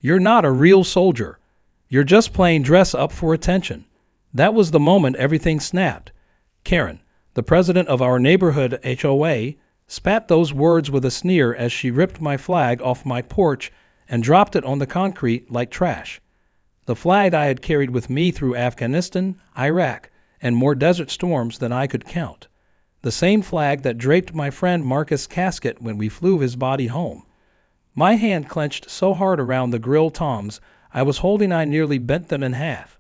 You're not a real soldier. You're just playing dress up for attention." That was the moment everything snapped. Karen, the president of our neighborhood HOA, spat those words with a sneer as she ripped my flag off my porch and dropped it on the concrete like trash. The flag I had carried with me through Afghanistan, Iraq, and more desert storms than I could count. The same flag that draped my friend Marcus' casket when we flew his body home. My hand clenched so hard around the grill toms I was holding I nearly bent them in half.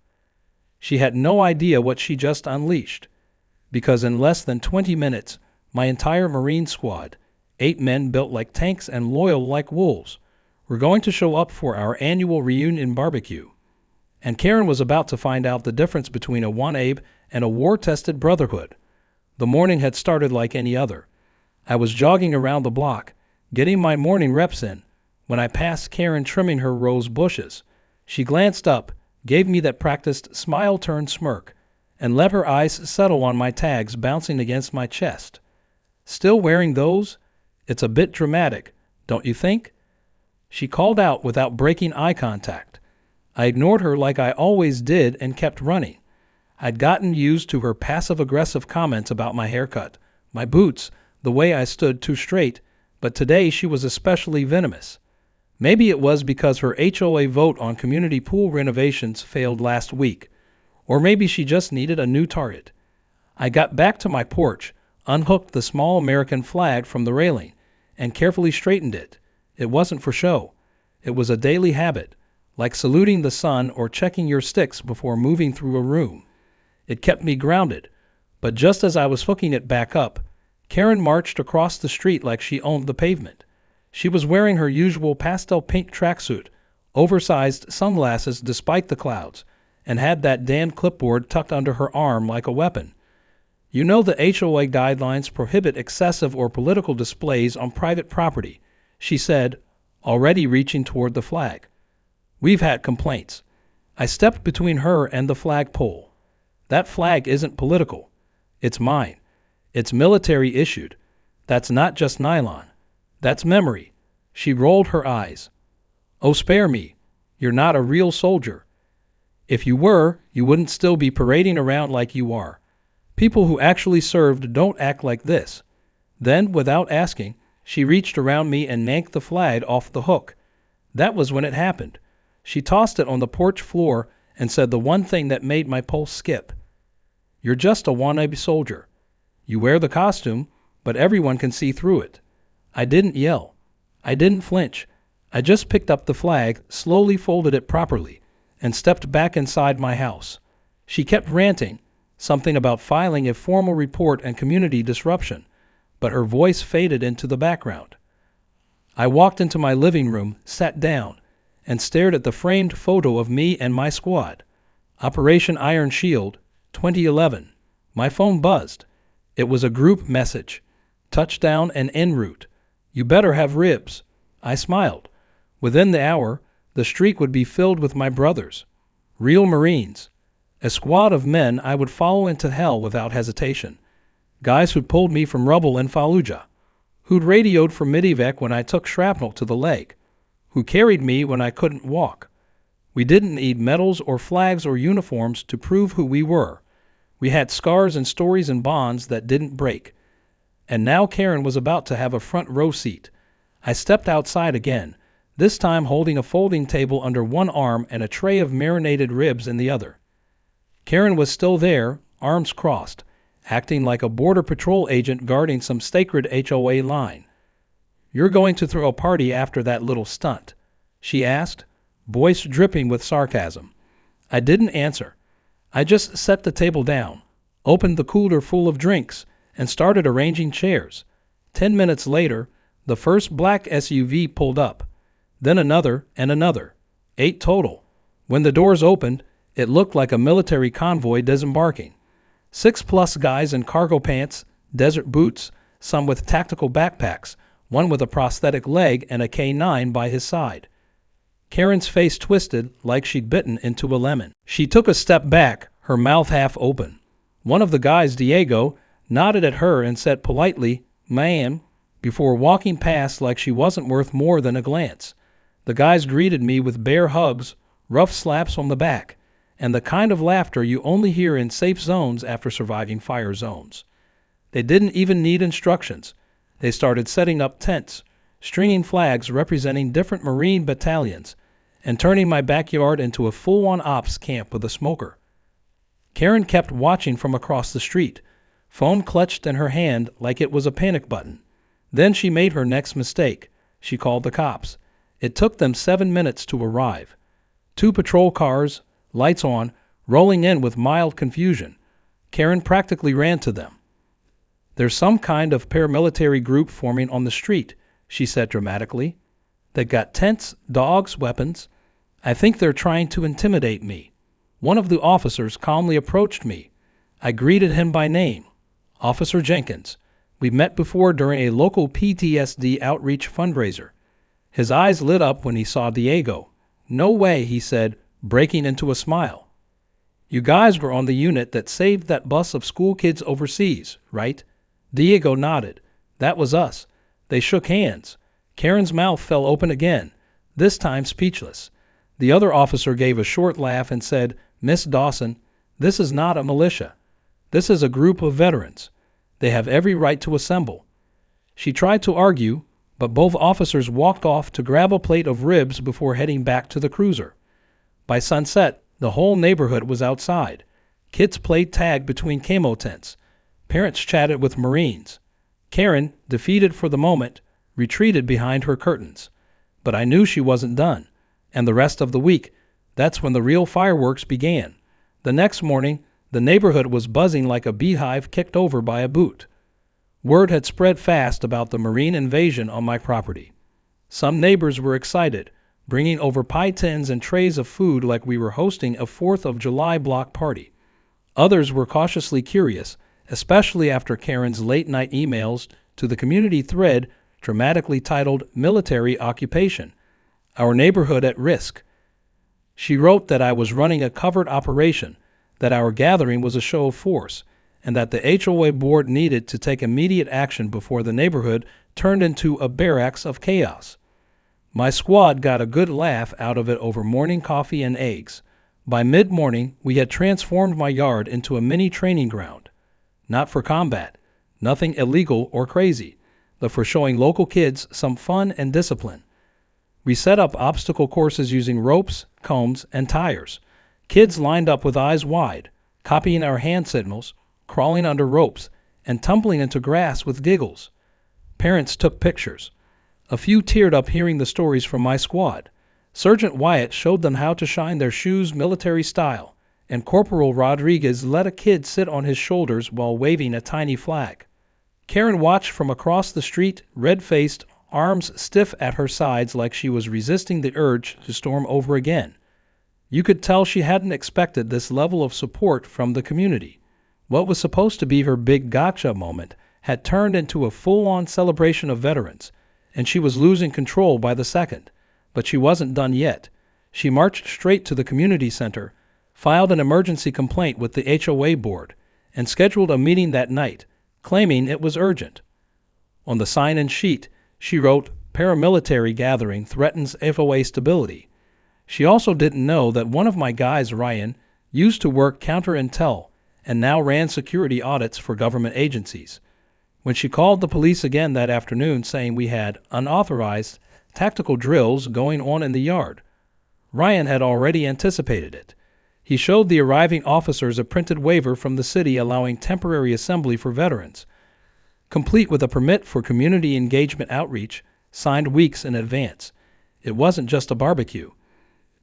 She had no idea what she just unleashed, because in less than 20 minutes, my entire Marine squad, 8 men built like tanks and loyal like wolves, were going to show up for our annual reunion barbecue. And Karen was about to find out the difference between a Wanabe and a war-tested brotherhood. The morning had started like any other. I was jogging around the block, getting my morning reps in, when I passed Karen trimming her rose bushes. She glanced up, gave me that practiced smile-turned smirk, and let her eyes settle on my tags bouncing against my chest. "Still wearing those? It's a bit dramatic, don't you think?" She called out without breaking eye contact. I ignored her like I always did and kept running. I'd gotten used to her passive-aggressive comments about my haircut, my boots, the way I stood too straight, but today she was especially venomous. Maybe it was because her HOA vote on community pool renovations failed last week, or maybe she just needed a new target. I got back to my porch, unhooked the small American flag from the railing, and carefully straightened it. It wasn't for show. It was a daily habit, like saluting the sun or checking your sticks before moving through a room. It kept me grounded, but just as I was hooking it back up, Karen marched across the street like she owned the pavement. She was wearing her usual pastel pink tracksuit, oversized sunglasses despite the clouds, and had that damned clipboard tucked under her arm like a weapon. "You know the HOA guidelines prohibit excessive or political displays on private property," she said, already reaching toward the flag. "We've had complaints." I stepped between her and the flagpole. "That flag isn't political. It's mine. It's military issued. That's not just nylon. That's memory." She rolled her eyes. "Oh, spare me. You're not a real soldier. If you were, you wouldn't still be parading around like you are. People who actually served don't act like this." Then, without asking, she reached around me and yanked the flag off the hook. That was when it happened. She tossed it on the porch floor and said the one thing that made my pulse skip. "You're just a wannabe soldier. You wear the costume, but everyone can see through it." I didn't yell. I didn't flinch. I just picked up the flag, slowly folded it properly, and stepped back inside my house. She kept ranting, something about filing a formal report and community disruption, but her voice faded into the background. I walked into my living room, sat down, and stared at the framed photo of me and my squad. Operation Iron Shield, 2011. My phone buzzed. It was a group message. Touchdown and en route. You better have ribs. I smiled. Within the hour, the streak would be filled with my brothers. Real Marines. A squad of men I would follow into hell without hesitation. Guys who'd pulled me from rubble in Fallujah. Who'd radioed for Midivac when I took shrapnel to the leg. Who carried me when I couldn't walk. We didn't need medals or flags or uniforms to prove who we were. We had scars and stories and bonds that didn't break. And now Karen was about to have a front row seat. I stepped outside again, this time holding a folding table under one arm and a tray of marinated ribs in the other. Karen was still there, arms crossed, acting like a border patrol agent guarding some sacred HOA line. "You're going to throw a party after that little stunt?" she asked, voice dripping with sarcasm. I didn't answer. I just set the table down, opened the cooler full of drinks, and started arranging chairs. 10 minutes later, the first black SUV pulled up, then another and another. 8 total. When the doors opened, it looked like a military convoy disembarking. 6+ guys in cargo pants, desert boots, some with tactical backpacks, one with a prosthetic leg and a K9 by his side. Karen's face twisted like she'd bitten into a lemon. She took a step back, her mouth half open. One of the guys, Diego, nodded at her and said politely, "Ma'am," before walking past like she wasn't worth more than a glance. The guys greeted me with bear hugs, rough slaps on the back, and the kind of laughter you only hear in safe zones after surviving fire zones. They didn't even need instructions. They started setting up tents, stringing flags representing different Marine battalions, and turning my backyard into a full-on ops camp with a smoker. Karen kept watching from across the street, phone clutched in her hand like it was a panic button. Then she made her next mistake. She called the cops. It took them 7 minutes to arrive. 2 patrol cars, lights on, rolling in with mild confusion. Karen practically ran to them. "There's some kind of paramilitary group forming on the street," she said dramatically. "They've got tents, dogs, weapons. I think they're trying to intimidate me." One of the officers calmly approached me. I greeted him by name, Officer Jenkins. We met before during a local PTSD outreach fundraiser. His eyes lit up when he saw Diego. "No way," he said, breaking into a smile. "You guys were on the unit that saved that bus of school kids overseas, right?" Diego nodded. "That was us." They shook hands. Karen's mouth fell open again, this time speechless. The other officer gave a short laugh and said, "Miss Dawson, this is not a militia. This is a group of veterans. They have every right to assemble." She tried to argue, but both officers walked off to grab a plate of ribs before heading back to the cruiser. By sunset, the whole neighborhood was outside. Kids played tag between camo tents. Parents chatted with Marines. Karen, defeated for the moment, retreated behind her curtains. But I knew she wasn't done. And the rest of the week, that's when the real fireworks began. The next morning, the neighborhood was buzzing like a beehive kicked over by a boot. Word had spread fast about the Marine invasion on my property. Some neighbors were excited, bringing over pie tins and trays of food like we were hosting a 4th of July block party. Others were cautiously curious, especially after Karen's late-night emails to the community thread dramatically titled "Military Occupation. Our Neighborhood at Risk." She wrote that I was running a covert operation, that our gathering was a show of force, and that the HOA board needed to take immediate action before the neighborhood turned into a barracks of chaos. My squad got a good laugh out of it over morning coffee and eggs. By mid-morning, we had transformed my yard into a mini training ground. Not for combat, nothing illegal or crazy, but for showing local kids some fun and discipline. We set up obstacle courses using ropes, cones, and tires. Kids lined up with eyes wide, copying our hand signals, crawling under ropes, and tumbling into grass with giggles. Parents took pictures. A few teared up hearing the stories from my squad. Sergeant Wyatt showed them how to shine their shoes military style, and Corporal Rodriguez let a kid sit on his shoulders while waving a tiny flag. Karen watched from across the street, red-faced, arms stiff at her sides like she was resisting the urge to storm over again. You could tell she hadn't expected this level of support from the community. What was supposed to be her big gotcha moment had turned into a full-on celebration of veterans, and she was losing control by the second. But she wasn't done yet. She marched straight to the community center, filed an emergency complaint with the HOA board, and scheduled a meeting that night, claiming it was urgent. On the sign-in sheet, she wrote, "Paramilitary gathering threatens HOA stability." She also didn't know that one of my guys, Ryan, used to work counter-intel and now ran security audits for government agencies. When she called the police again that afternoon saying we had unauthorized tactical drills going on in the yard, Ryan had already anticipated it. He showed the arriving officers a printed waiver from the city allowing temporary assembly for veterans, complete with a permit for community engagement outreach signed weeks in advance. It wasn't just a barbecue.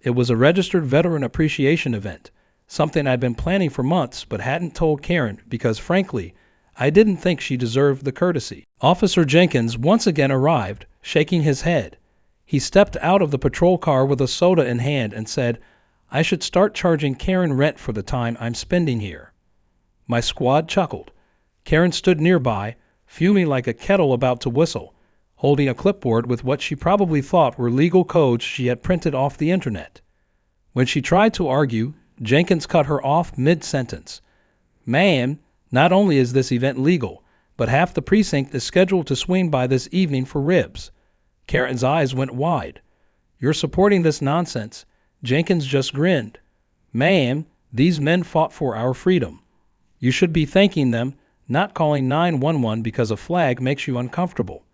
It was a registered veteran appreciation event, something I'd been planning for months but hadn't told Karen because, frankly, I didn't think she deserved the courtesy. Officer Jenkins once again arrived, shaking his head. He stepped out of the patrol car with a soda in hand and said, "I should start charging Karen rent for the time I'm spending here." My squad chuckled. Karen stood nearby, fuming like a kettle about to whistle, holding a clipboard with what she probably thought were legal codes she had printed off the internet. When she tried to argue, Jenkins cut her off mid-sentence. "Ma'am, not only is this event legal, but half the precinct is scheduled to swing by this evening for ribs." Karen's eyes went wide. "You're supporting this nonsense." Jenkins just grinned. "Ma'am, these men fought for our freedom. You should be thanking them, not calling 911 because a flag makes you uncomfortable."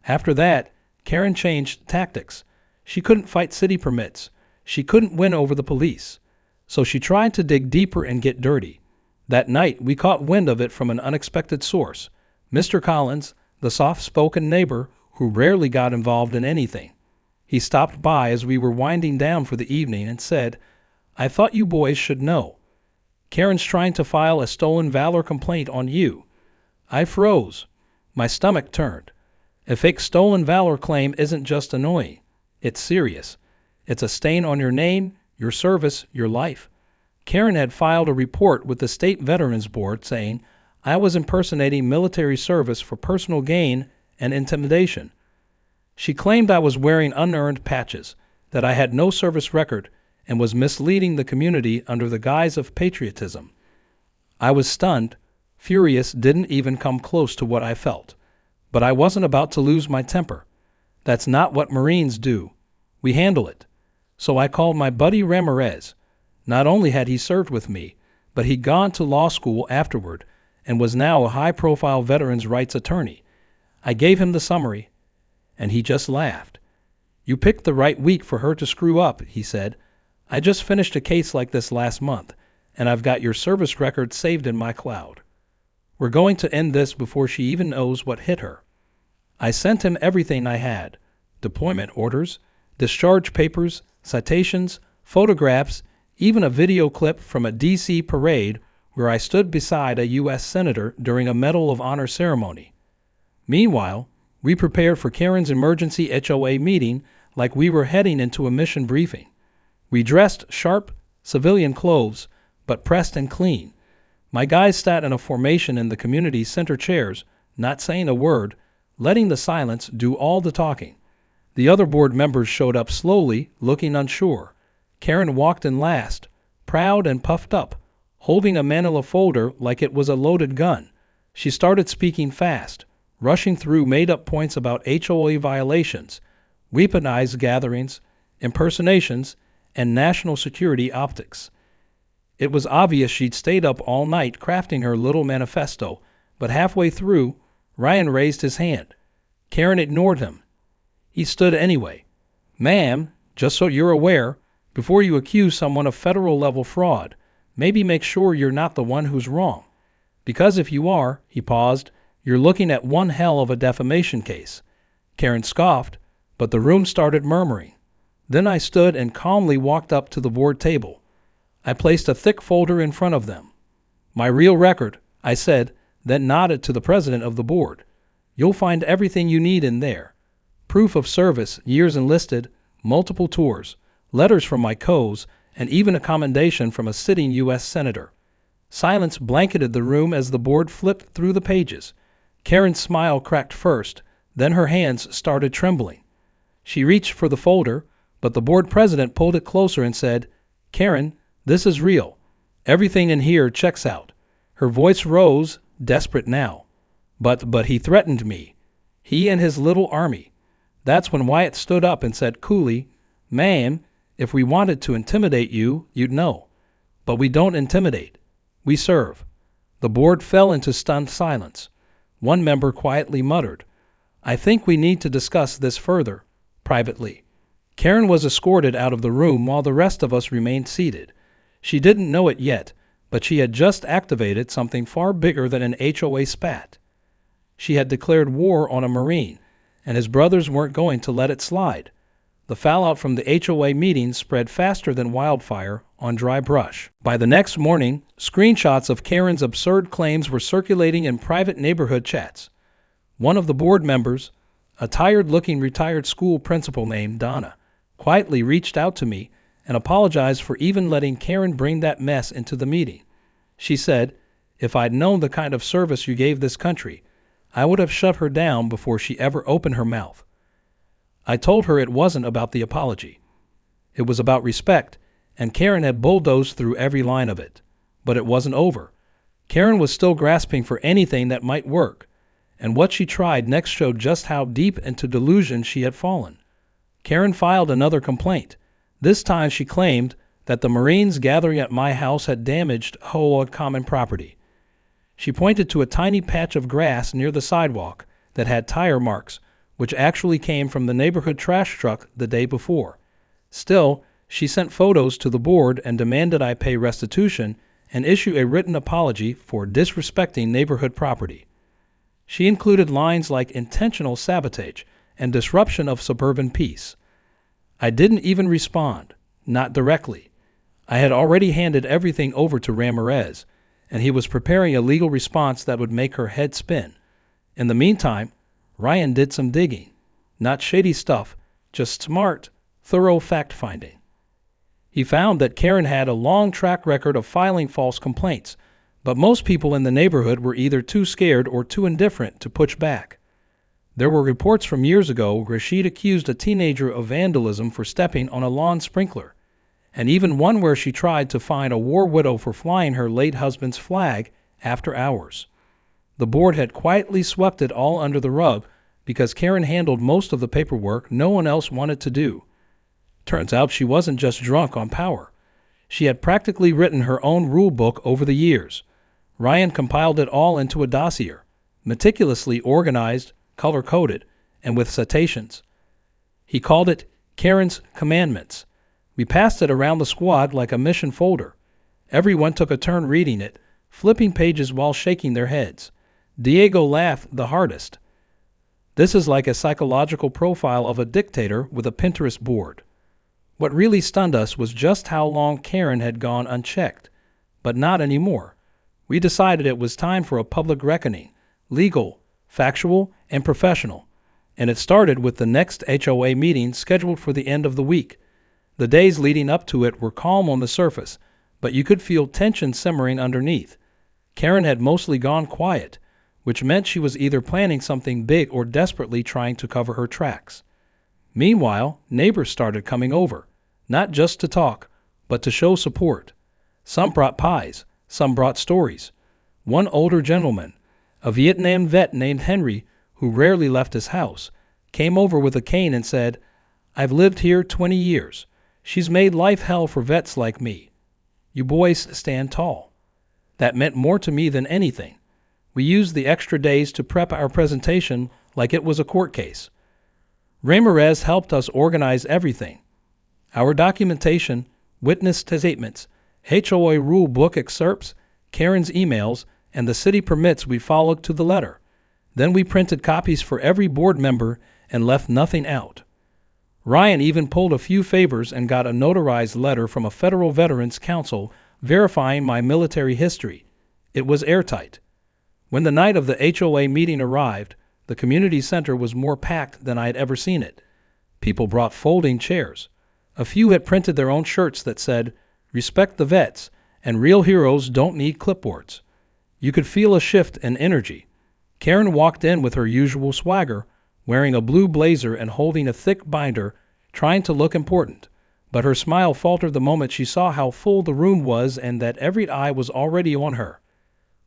After that, Karen changed tactics. She couldn't fight city permits. She couldn't win over the police. So she tried to dig deeper and get dirty. That night, we caught wind of it from an unexpected source. Mr. Collins, the soft-spoken neighbor who rarely got involved in anything. He stopped by as we were winding down for the evening and said, "I thought you boys should know. Karen's trying to file a stolen valor complaint on you." I froze. My stomach turned. A fake stolen valor claim isn't just annoying. It's serious. It's a stain on your name, your service, your life. Karen had filed a report with the State Veterans Board saying I was impersonating military service for personal gain and intimidation. She claimed I was wearing unearned patches, that I had no service record, and was misleading the community under the guise of patriotism. I was stunned. Furious didn't even come close to what I felt. But I wasn't about to lose my temper. That's not what Marines do. We handle it. So I called my buddy Ramirez. Not only had he served with me, but he'd gone to law school afterward and was now a high-profile veterans' rights attorney. I gave him the summary, and he just laughed. "You picked the right week for her to screw up," he said. "I just finished a case like this last month, and I've got your service record saved in my cloud. We're going to end this before she even knows what hit her." I sent him everything I had: deployment orders, discharge papers, citations, photographs, even a video clip from a D.C. parade where I stood beside a U.S. Senator during a Medal of Honor ceremony. Meanwhile, we prepared for Karen's emergency HOA meeting like we were heading into a mission briefing. We dressed sharp, civilian clothes, but pressed and clean. My guys sat in a formation in the community center chairs, not saying a word, letting the silence do all the talking. The other board members showed up slowly, looking unsure. Karen walked in last, proud and puffed up, holding a manila folder like it was a loaded gun. She started speaking fast, rushing through made-up points about HOA violations, weaponized gatherings, impersonations, and national security optics. It was obvious she'd stayed up all night crafting her little manifesto, but halfway through, Ryan raised his hand. Karen ignored him. He stood anyway. "Ma'am, just so you're aware, before you accuse someone of federal-level fraud, maybe make sure you're not the one who's wrong. Because if you are," he paused, "you're looking at one hell of a defamation case." Karen scoffed, but the room started murmuring. Then I stood and calmly walked up to the board table. I placed a thick folder in front of them. "My real record," I said, then nodded to the president of the board. "You'll find everything you need in there. Proof of service, years enlisted, multiple tours, letters from my COs, and even a commendation from a sitting U.S. Senator." Silence blanketed the room as the board flipped through the pages. Karen's smile cracked first, then her hands started trembling. She reached for the folder, but the board president pulled it closer and said, "Karen, this is real. Everything in here checks out." Her voice rose, desperate now. But he threatened me. He and his little army." That's when Wyatt stood up and said coolly, "Ma'am, if we wanted to intimidate you, you'd know. But we don't intimidate. We serve." The board fell into stunned silence. One member quietly muttered, "I think we need to discuss this further, privately." Karen was escorted out of the room while the rest of us remained seated. She didn't know it yet, but she had just activated something far bigger than an HOA spat. She had declared war on a Marine, and his brothers weren't going to let it slide. The fallout from the HOA meeting spread faster than wildfire on dry brush. By the next morning, screenshots of Karen's absurd claims were circulating in private neighborhood chats. One of the board members, a tired-looking retired school principal named Donna, quietly reached out to me and apologized for even letting Karen bring that mess into the meeting. She said, "If I'd known the kind of service you gave this country, I would have shut her down before she ever opened her mouth." I told her it wasn't about the apology. It was about respect, and Karen had bulldozed through every line of it. But it wasn't over. Karen was still grasping for anything that might work, and what she tried next showed just how deep into delusion she had fallen. Karen filed another complaint. This time she claimed that the Marines gathering at my house had damaged HOA common property. She pointed to a tiny patch of grass near the sidewalk that had tire marks, which actually came from the neighborhood trash truck the day before. Still, she sent photos to the board and demanded I pay restitution and issue a written apology for disrespecting neighborhood property. She included lines like intentional sabotage and disruption of suburban peace. I didn't even respond, not directly. I had already handed everything over to Ramirez, and he was preparing a legal response that would make her head spin. In the meantime, Ryan did some digging. Not shady stuff, just smart, thorough fact-finding. He found that Karen had a long track record of filing false complaints, but most people in the neighborhood were either too scared or too indifferent to push back. There were reports from years ago where she'd accused a teenager of vandalism for stepping on a lawn sprinkler, and even one where she tried to fine a war widow for flying her late husband's flag after hours. The board had quietly swept it all under the rug because Karen handled most of the paperwork no one else wanted to do. Turns out she wasn't just drunk on power. She had practically written her own rule book over the years. Ryan compiled it all into a dossier, meticulously organized, color-coded, and with citations. He called it Karen's Commandments. We passed it around the squad like a mission folder. Everyone took a turn reading it, flipping pages while shaking their heads. Diego laughed the hardest. This is like a psychological profile of a dictator with a Pinterest board. What really stunned us was just how long Karen had gone unchecked. But not anymore. We decided it was time for a public reckoning, legal, factual, and professional. And it started with the next HOA meeting scheduled for the end of the week. The days leading up to it were calm on the surface, but you could feel tension simmering underneath. Karen had mostly gone quiet, which meant she was either planning something big or desperately trying to cover her tracks. Meanwhile, neighbors started coming over, not just to talk, but to show support. Some brought pies, some brought stories. One older gentleman, a Vietnam vet named Henry, who rarely left his house, came over with a cane and said, "I've lived here 20 years. She's made life hell for vets like me. You boys stand tall." That meant more to me than anything. We used the extra days to prep our presentation like it was a court case. Ramirez helped us organize everything. Our documentation, witness statements, HOA rule book excerpts, Karen's emails, and the city permits we followed to the letter. Then we printed copies for every board member and left nothing out. Ryan even pulled a few favors and got a notarized letter from a federal veterans council verifying my military history. It was airtight. When the night of the HOA meeting arrived, the community center was more packed than I had ever seen it. People brought folding chairs. A few had printed their own shirts that said, "Respect the vets," and "Real heroes don't need clipboards." You could feel a shift in energy. Karen walked in with her usual swagger, wearing a blue blazer and holding a thick binder, trying to look important. But her smile faltered the moment she saw how full the room was and that every eye was already on her.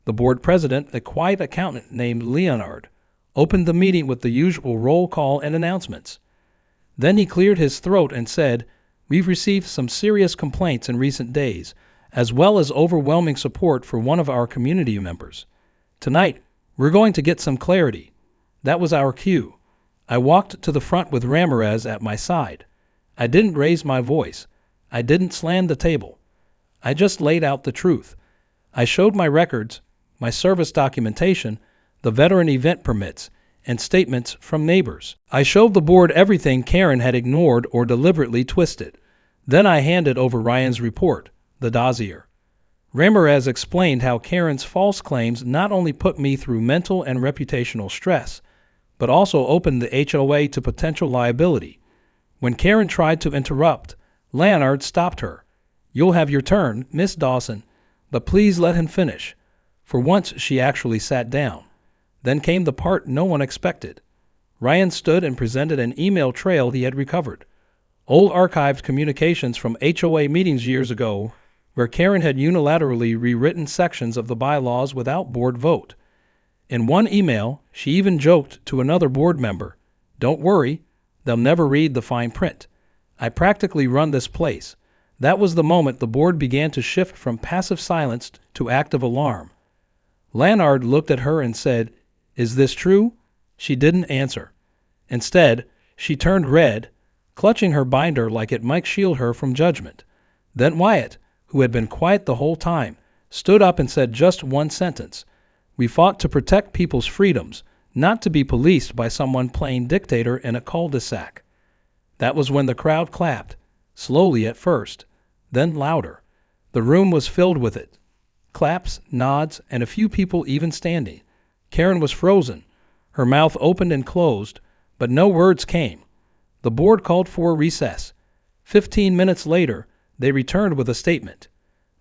The board president, a quiet accountant named Leonard, opened the meeting with the usual roll call and announcements. Then he cleared his throat and said, "We've received some serious complaints in recent days, as well as overwhelming support for one of our community members. Tonight, we're going to get some clarity." That was our cue. I walked to the front with Ramirez at my side. I didn't raise my voice. I didn't slam the table. I just laid out the truth. I showed my records, my service documentation, the veteran event permits, and statements from neighbors. I showed the board everything Karen had ignored or deliberately twisted. Then I handed over Ryan's report, the dossier. Ramirez explained how Karen's false claims not only put me through mental and reputational stress, but also opened the HOA to potential liability. When Karen tried to interrupt, Leonard stopped her. "You'll have your turn, Miss Dawson, but please let him finish." For once, she actually sat down. Then came the part no one expected. Ryan stood and presented an email trail he had recovered. Old archived communications from HOA meetings years ago, where Karen had unilaterally rewritten sections of the bylaws without board vote. In one email, she even joked to another board member, "Don't worry, They'll never read the fine print. I practically run this place. That was the moment the board began to shift from passive silence to active alarm. Lannard looked at her and said, "Is this true?" She didn't answer. Instead, she turned red, clutching her binder like it might shield her from judgment. Then Wyatt, who had been quiet the whole time, stood up and said just one sentence. "We fought to protect people's freedoms, not to be policed by someone playing dictator in a cul-de-sac." That was when the crowd clapped, slowly at first, then louder. The room was filled with it. Claps, nods, and a few people even standing. Karen was frozen. Her mouth opened and closed, but no words came. The board called for a recess. 15 minutes later, they returned with a statement.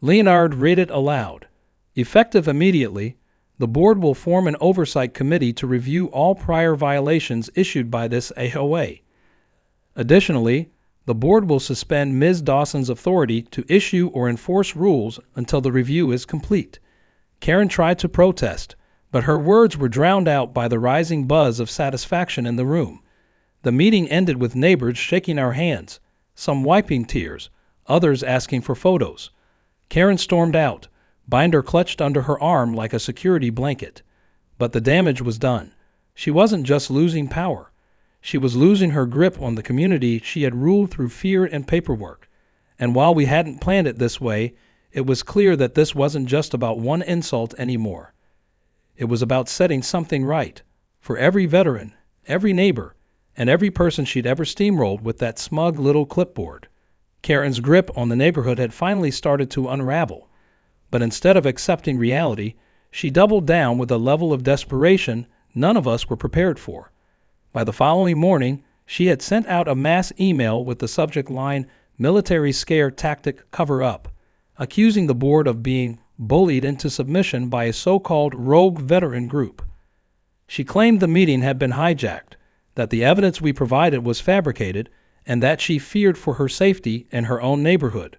Leonard read it aloud. "Effective immediately, the board will form an oversight committee to review all prior violations issued by this HOA. Additionally, the board will suspend Ms. Dawson's authority to issue or enforce rules until the review is complete." Karen tried to protest, but her words were drowned out by the rising buzz of satisfaction in the room. The meeting ended with neighbors shaking our hands, some wiping tears, others asking for photos. Karen stormed out, binder clutched under her arm like a security blanket. But the damage was done. She wasn't just losing power. She was losing her grip on the community she had ruled through fear and paperwork. And while we hadn't planned it this way, it was clear that this wasn't just about one insult anymore. It was about setting something right for every veteran, every neighbor, and every person she'd ever steamrolled with that smug little clipboard. Karen's grip on the neighborhood had finally started to unravel. But instead of accepting reality, she doubled down with a level of desperation none of us were prepared for. By the following morning, she had sent out a mass email with the subject line "Military Scare Tactic Cover-Up," accusing the board of being bullied into submission by a so-called rogue veteran group. She claimed the meeting had been hijacked, that the evidence we provided was fabricated, and that she feared for her safety in her own neighborhood.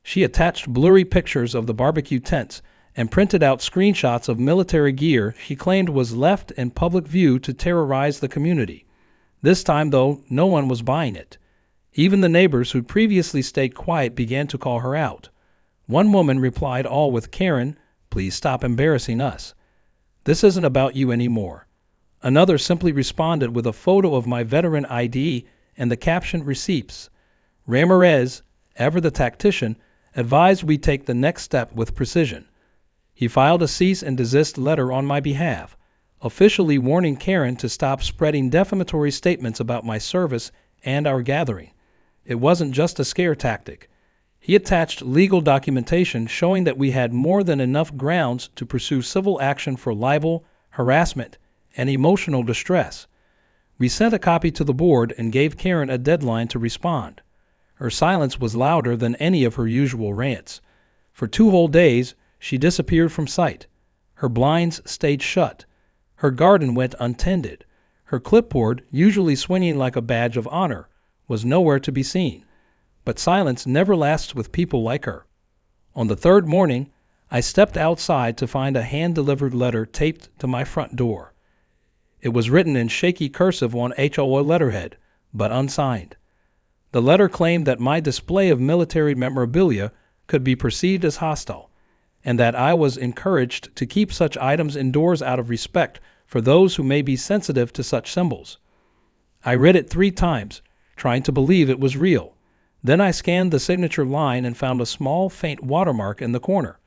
She attached blurry pictures of the barbecue tents and printed out screenshots of military gear she claimed was left in public view to terrorize the community. This time, though, no one was buying it. Even the neighbors who'd previously stayed quiet began to call her out. One woman replied all with, "Karen, please stop embarrassing us. This isn't about you anymore." Another simply responded with a photo of my veteran ID and the caption "Receipts." Ramirez, ever the tactician, advised we take the next step with precision. He filed a cease and desist letter on my behalf, officially warning Karen to stop spreading defamatory statements about my service and our gathering. It wasn't just a scare tactic. He attached legal documentation showing that we had more than enough grounds to pursue civil action for libel, harassment, and emotional distress. We sent a copy to the board and gave Karen a deadline to respond. Her silence was louder than any of her usual rants. For 2 whole days, she disappeared from sight. Her blinds stayed shut. Her garden went untended. Her clipboard, usually swinging like a badge of honor, was nowhere to be seen. But silence never lasts with people like her. On the 3rd morning, I stepped outside to find a hand-delivered letter taped to my front door. It was written in shaky cursive on HOA letterhead, but unsigned. The letter claimed that my display of military memorabilia could be perceived as hostile, and that I was encouraged to keep such items indoors out of respect for those who may be sensitive to such symbols. I read it 3 times, trying to believe it was real. Then I scanned the signature line and found a small, faint watermark in the corner.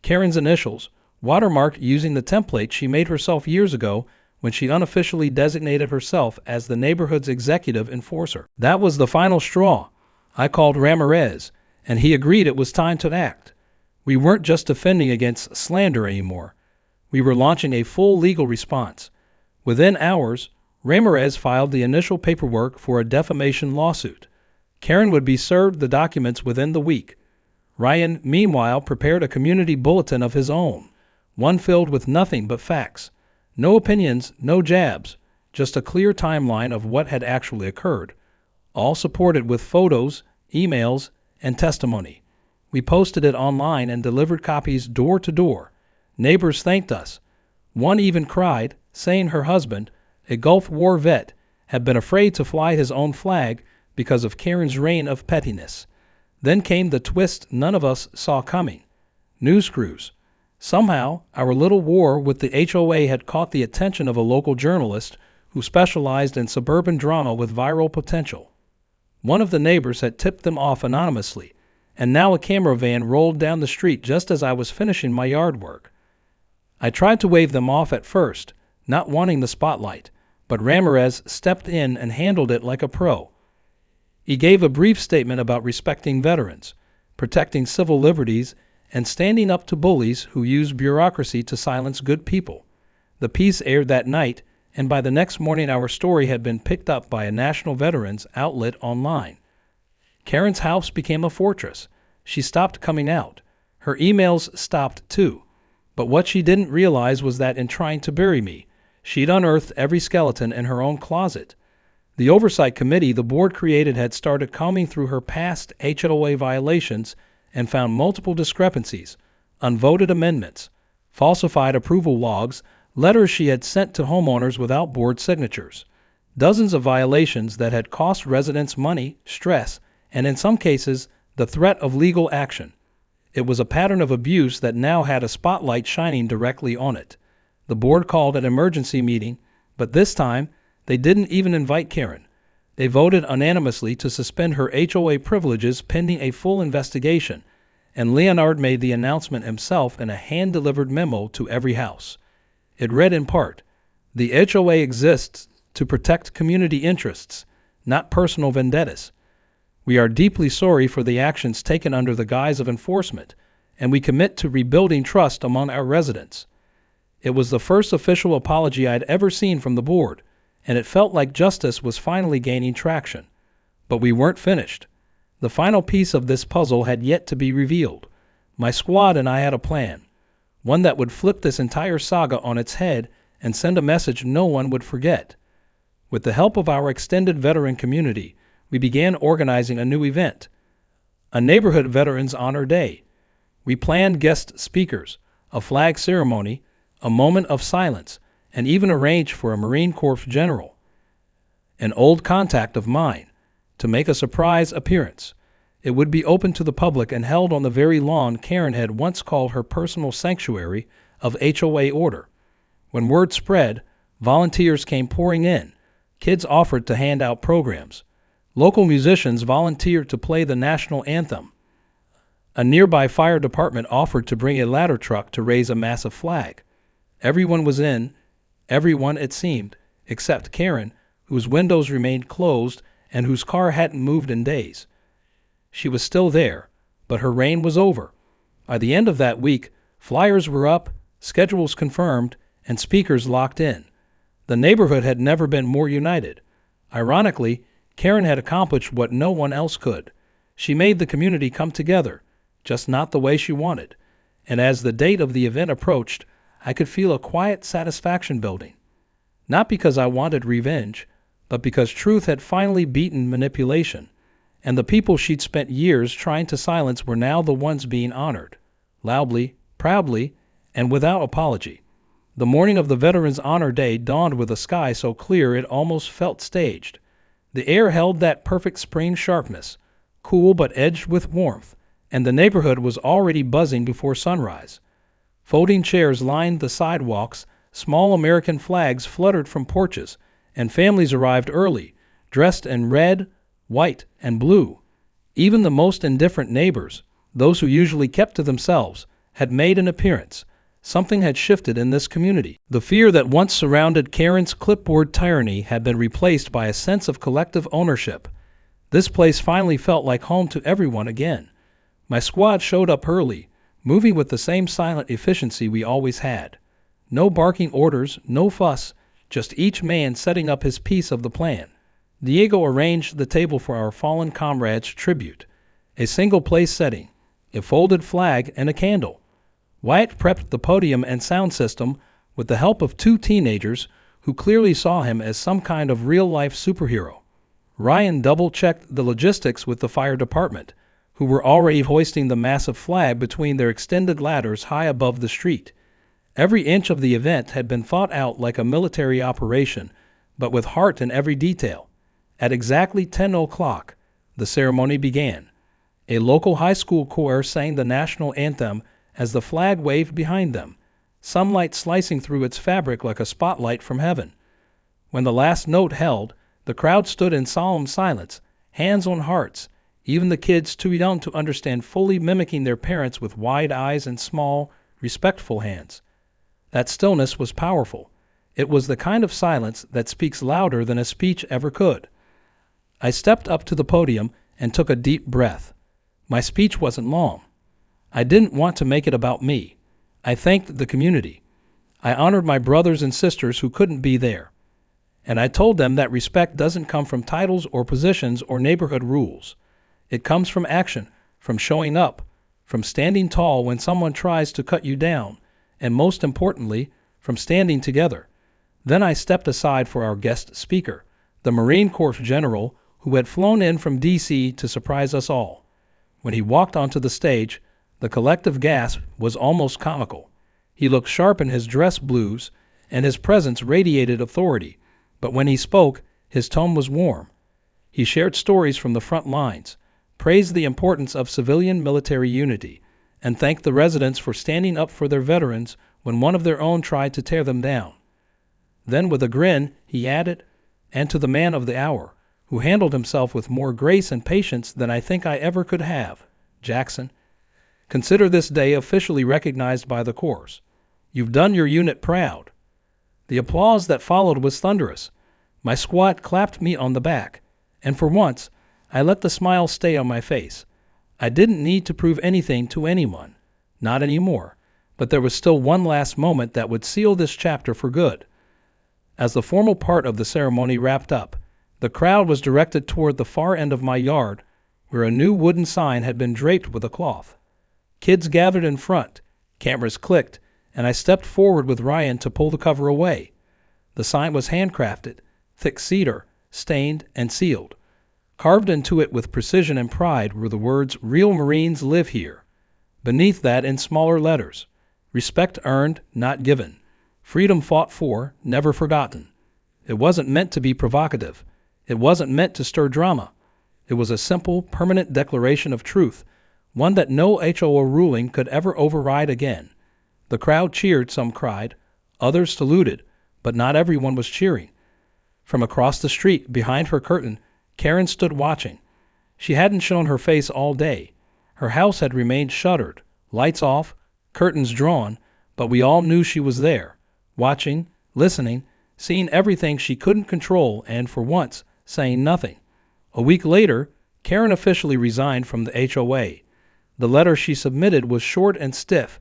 Karen's initials, watermarked using the template she made herself years ago when she unofficially designated herself as the neighborhood's executive enforcer. That was the final straw. I called Ramirez, and he agreed it was time to act. We weren't just defending against slander anymore. We were launching a full legal response. Within hours, Ramirez filed the initial paperwork for a defamation lawsuit. Karen would be served the documents within the week. Ryan, meanwhile, prepared a community bulletin of his own, one filled with nothing but facts. No opinions, no jabs, just a clear timeline of what had actually occurred, all supported with photos, emails, and testimony. We posted it online and delivered copies door to door. Neighbors thanked us. One even cried, saying her husband, a Gulf War vet, had been afraid to fly his own flag because of Karen's reign of pettiness. Then came the twist none of us saw coming. News crews. Somehow, our little war with the HOA had caught the attention of a local journalist who specialized in suburban drama with viral potential. One of the neighbors had tipped them off anonymously, and now a camera van rolled down the street just as I was finishing my yard work. I tried to wave them off at first, not wanting the spotlight, but Ramirez stepped in and handled it like a pro. He gave a brief statement about respecting veterans, protecting civil liberties, and standing up to bullies who use bureaucracy to silence good people. The piece aired that night, and by the next morning our story had been picked up by a national veterans outlet online. Karen's house became a fortress. She stopped coming out. Her emails stopped too. But what she didn't realize was that in trying to bury me, she'd unearthed every skeleton in her own closet. The oversight committee the board created had started combing through her past HOA violations and found multiple discrepancies, unvoted amendments, falsified approval logs, letters she had sent to homeowners without board signatures, dozens of violations that had cost residents money, stress, and in some cases, the threat of legal action. It was a pattern of abuse that now had a spotlight shining directly on it. The board called an emergency meeting, but this time, they didn't even invite Karen. They voted unanimously to suspend her HOA privileges pending a full investigation, and Leonard made the announcement himself in a hand-delivered memo to every house. It read in part, "The HOA exists to protect community interests, not personal vendettas. We are deeply sorry for the actions taken under the guise of enforcement, and we commit to rebuilding trust among our residents." It was the first official apology I'd ever seen from the board, and it felt like justice was finally gaining traction. But we weren't finished. The final piece of this puzzle had yet to be revealed. My squad and I had a plan, one that would flip this entire saga on its head and send a message no one would forget. With the help of our extended veteran community, we began organizing a new event, a Neighborhood Veterans Honor Day. We planned guest speakers, a flag ceremony, a moment of silence, and even arranged for a Marine Corps general, an old contact of mine, to make a surprise appearance. It would be open to the public and held on the very lawn Karen had once called her personal sanctuary of HOA order. When word spread, volunteers came pouring in. Kids offered to hand out programs. Local musicians volunteered to play the national anthem. A nearby fire department offered to bring a ladder truck to raise a massive flag. Everyone was in, everyone it seemed, except Karen, whose windows remained closed and whose car hadn't moved in days. She was still there, but her reign was over. By the end of that week, flyers were up, schedules confirmed, and speakers locked in. The neighborhood had never been more united. Ironically, Karen had accomplished what no one else could. She made the community come together, just not the way she wanted. And as the date of the event approached, I could feel a quiet satisfaction building. Not because I wanted revenge, but because truth had finally beaten manipulation, and the people she'd spent years trying to silence were now the ones being honored, loudly, proudly, and without apology. The morning of the Veterans Honor Day dawned with a sky so clear it almost felt staged. The air held that perfect spring sharpness, cool but edged with warmth, and the neighborhood was already buzzing before sunrise. Folding chairs lined the sidewalks, small American flags fluttered from porches, and families arrived early, dressed in red, white, and blue. Even the most indifferent neighbors, those who usually kept to themselves, had made an appearance. Something had shifted in this community. The fear that once surrounded Karen's clipboard tyranny had been replaced by a sense of collective ownership. This place finally felt like home to everyone again. My squad showed up early, moving with the same silent efficiency we always had. No barking orders, no fuss, just each man setting up his piece of the plan. Diego arranged the table for our fallen comrades' tribute. A single place setting, a folded flag, and a candle. Wyatt prepped the podium and sound system with the help of two teenagers who clearly saw him as some kind of real-life superhero. Ryan double-checked the logistics with the fire department, who were already hoisting the massive flag between their extended ladders high above the street. Every inch of the event had been thought out like a military operation, but with heart in every detail. At exactly 10 o'clock, the ceremony began. A local high school choir sang the national anthem as the flag waved behind them, sunlight slicing through its fabric like a spotlight from heaven. When the last note held, the crowd stood in solemn silence, hands on hearts, even the kids too young to understand fully mimicking their parents with wide eyes and small, respectful hands. That stillness was powerful. It was the kind of silence that speaks louder than a speech ever could. I stepped up to the podium and took a deep breath. My speech wasn't long. I didn't want to make it about me. I thanked the community. I honored my brothers and sisters who couldn't be there. And I told them that respect doesn't come from titles or positions or neighborhood rules. It comes from action, from showing up, from standing tall when someone tries to cut you down, and most importantly, from standing together. Then I stepped aside for our guest speaker, the Marine Corps General who had flown in from D.C. to surprise us all. When he walked onto the stage, the collective gasp was almost comical. He looked sharp in his dress blues, and his presence radiated authority, but when he spoke, his tone was warm. He shared stories from the front lines, praised the importance of civilian-military unity, and thanked the residents for standing up for their veterans when one of their own tried to tear them down. Then with a grin, he added, "And to the man of the hour, who handled himself with more grace and patience than I think I ever could have, Jackson. Consider this day officially recognized by the Corps. You've done your unit proud." The applause that followed was thunderous. My squad clapped me on the back, and for once, I let the smile stay on my face. I didn't need to prove anything to anyone, not anymore, but there was still one last moment that would seal this chapter for good. As the formal part of the ceremony wrapped up, the crowd was directed toward the far end of my yard, where a new wooden sign had been draped with a cloth. Kids gathered in front, cameras clicked, and I stepped forward with Ryan to pull the cover away. The sign was handcrafted, thick cedar, stained and sealed. Carved into it with precision and pride were the words, "Real Marines live here." Beneath that, in smaller letters, "Respect earned, not given. Freedom fought for, never forgotten." It wasn't meant to be provocative. It wasn't meant to stir drama. It was a simple, permanent declaration of truth, one that no HOA ruling could ever override again. The crowd cheered, some cried, others saluted, but not everyone was cheering. From across the street, behind her curtain, Karen stood watching. She hadn't shown her face all day. Her house had remained shuttered, lights off, curtains drawn, but we all knew she was there, watching, listening, seeing everything she couldn't control and, for once, saying nothing. A week later, Karen officially resigned from the HOA. The letter she submitted was short and stiff,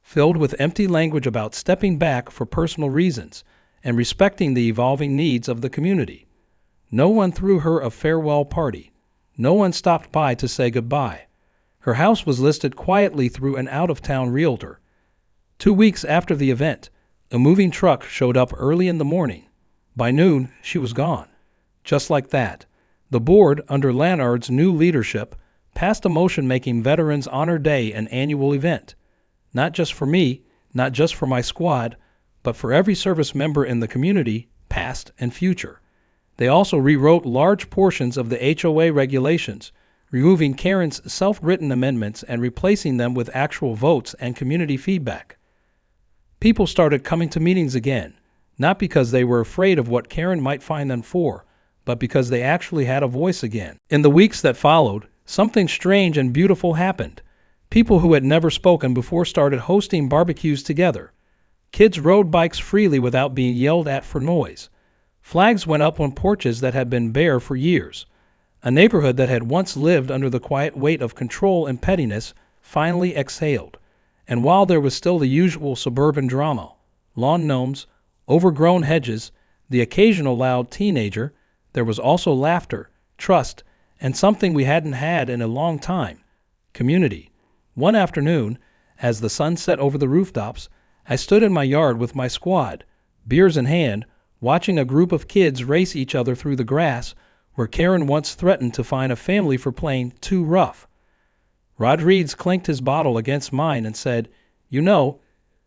filled with empty language about stepping back for personal reasons and respecting the evolving needs of the community. No one threw her a farewell party. No one stopped by to say goodbye. Her house was listed quietly through an out-of-town realtor. 2 weeks after the event, a moving truck showed up early in the morning. By noon, she was gone. Just like that, the board, under Lannard's new leadership, passed a motion making Veterans Honor Day an annual event. Not just for me, not just for my squad, but for every service member in the community, past and future. They also rewrote large portions of the HOA regulations, removing Karen's self-written amendments and replacing them with actual votes and community feedback. People started coming to meetings again, not because they were afraid of what Karen might find them for, but because they actually had a voice again. In the weeks that followed, something strange and beautiful happened. People who had never spoken before started hosting barbecues together. Kids rode bikes freely without being yelled at for noise. Flags went up on porches that had been bare for years. A neighborhood that had once lived under the quiet weight of control and pettiness finally exhaled. And while there was still the usual suburban drama, lawn gnomes, overgrown hedges, the occasional loud teenager, there was also laughter, trust, and something we hadn't had in a long time, community. One afternoon, as the sun set over the rooftops, I stood in my yard with my squad, beers in hand, watching a group of kids race each other through the grass where Karen once threatened to fine a family for playing too rough. Rod Reeds clinked his bottle against mine and said, "You know,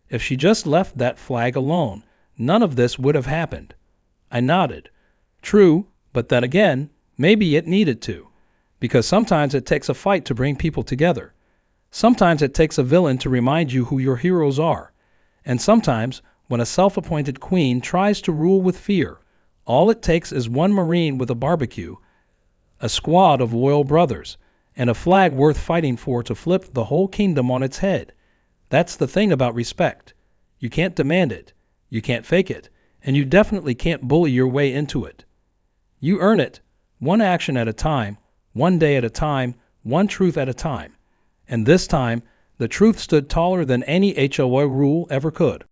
if she just left that flag alone, none of this would have happened." I nodded. True, but then again, maybe it needed to. Because sometimes it takes a fight to bring people together. Sometimes it takes a villain to remind you who your heroes are. And sometimes, when a self-appointed queen tries to rule with fear, all it takes is one Marine with a barbecue, a squad of loyal brothers, and a flag worth fighting for to flip the whole kingdom on its head. That's the thing about respect. You can't demand it, you can't fake it, and you definitely can't bully your way into it. You earn it, one action at a time, one day at a time, one truth at a time. And this time, the truth stood taller than any HOA rule ever could.